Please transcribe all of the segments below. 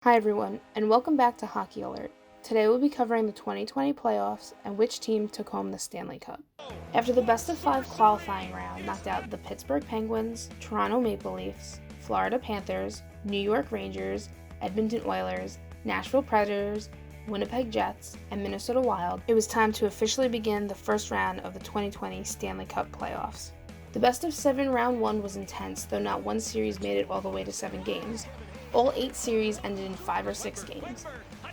Hi everyone, and welcome back to Hockey Alert. Today we'll be covering the 2020 playoffs and which team took home the Stanley Cup. After the best-of-5 qualifying round knocked out the Pittsburgh Penguins, Toronto Maple Leafs, Florida Panthers, New York Rangers, Edmonton Oilers, Nashville Predators, Winnipeg Jets, and Minnesota Wild, it was time to officially begin the first round of the 2020 Stanley Cup playoffs. The best-of-7 round 1 was intense, though not one series made it all the way to 7 games. All 8 series ended in 5 or 6 games.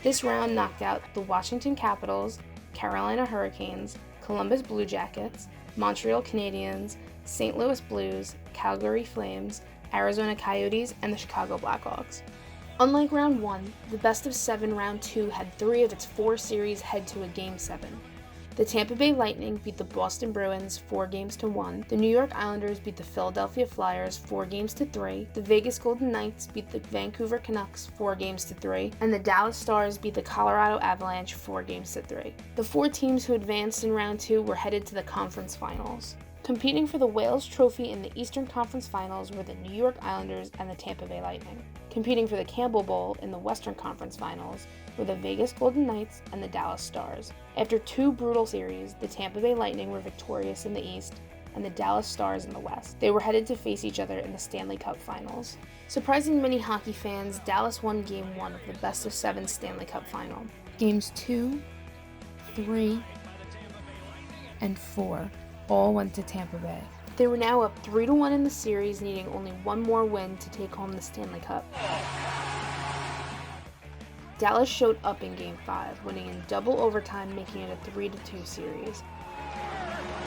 This round knocked out the Washington Capitals, Carolina Hurricanes, Columbus Blue Jackets, Montreal Canadiens, St. Louis Blues, Calgary Flames, Arizona Coyotes, and the Chicago Blackhawks. Unlike round 1, the best-of-7 round 2 had 3 of its 4 series head to a Game 7. The Tampa Bay Lightning beat the Boston Bruins 4-1. The New York Islanders beat the Philadelphia Flyers 4-3. The Vegas Golden Knights beat the Vancouver Canucks 4-3. And the Dallas Stars beat the Colorado Avalanche 4-3. The 4 teams who advanced in round 2 were headed to the conference finals. Competing for the Wales Trophy in the Eastern Conference Finals were the New York Islanders and the Tampa Bay Lightning. Competing for the Campbell Bowl in the Western Conference Finals were the Vegas Golden Knights and the Dallas Stars. After 2 brutal series, the Tampa Bay Lightning were victorious in the East and the Dallas Stars in the West. They were headed to face each other in the Stanley Cup Finals. Surprising many hockey fans, Dallas won Game 1 of the best-of-7 Stanley Cup Final. Games 2, 3, and 4 all went to Tampa Bay. They were now up 3-1 in the series, needing only one more win to take home the Stanley Cup. Dallas showed up in Game 5, winning in double overtime, making it a 3-2 series.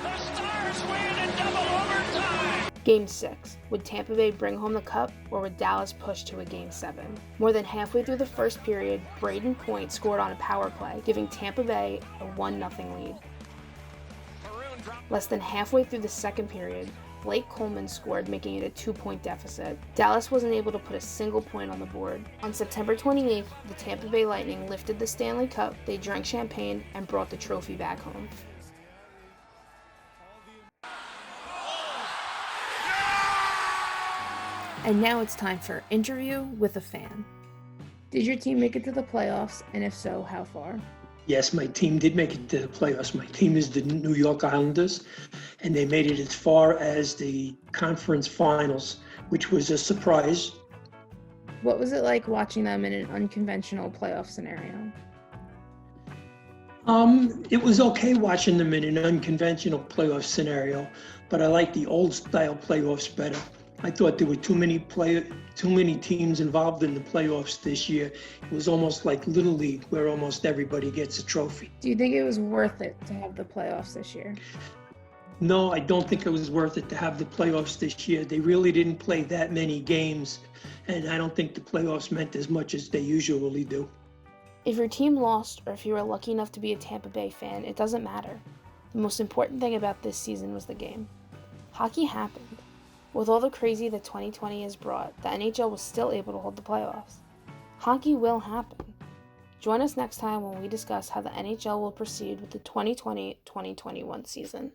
The Stars win in double overtime! Game 6. Would Tampa Bay bring home the cup, or would Dallas push to a Game 7? More than halfway through the first period, Braden Point scored on a power play, giving Tampa Bay a 1-0 lead. Less than halfway through the second period, Blake Coleman scored, making it a 2-point deficit. Dallas wasn't able to put a single point on the board. On September 28th, the Tampa Bay Lightning lifted the Stanley Cup, they drank champagne, and brought the trophy back home. And now it's time for Interview with a Fan. Did your team make it to the playoffs, and if so, how far? Yes, my team did make it to the playoffs. My team is the New York Islanders, and they made it as far as the conference finals, which was a surprise. What was it like watching them in an unconventional playoff scenario? It was okay watching them in an unconventional playoff scenario, but I like the old style playoffs better. I thought there were too many teams involved in the playoffs this year. It was almost like Little League, where almost everybody gets a trophy. Do you think it was worth it to have the playoffs this year? No, I don't think it was worth it to have the playoffs this year. They really didn't play that many games, and I don't think the playoffs meant as much as they usually do. If your team lost, or if you were lucky enough to be a Tampa Bay fan, it doesn't matter. The most important thing about this season was the game. Hockey happened. With all the crazy that 2020 has brought, the NHL was still able to hold the playoffs. Hockey will happen. Join us next time when we discuss how the NHL will proceed with the 2020-2021 season.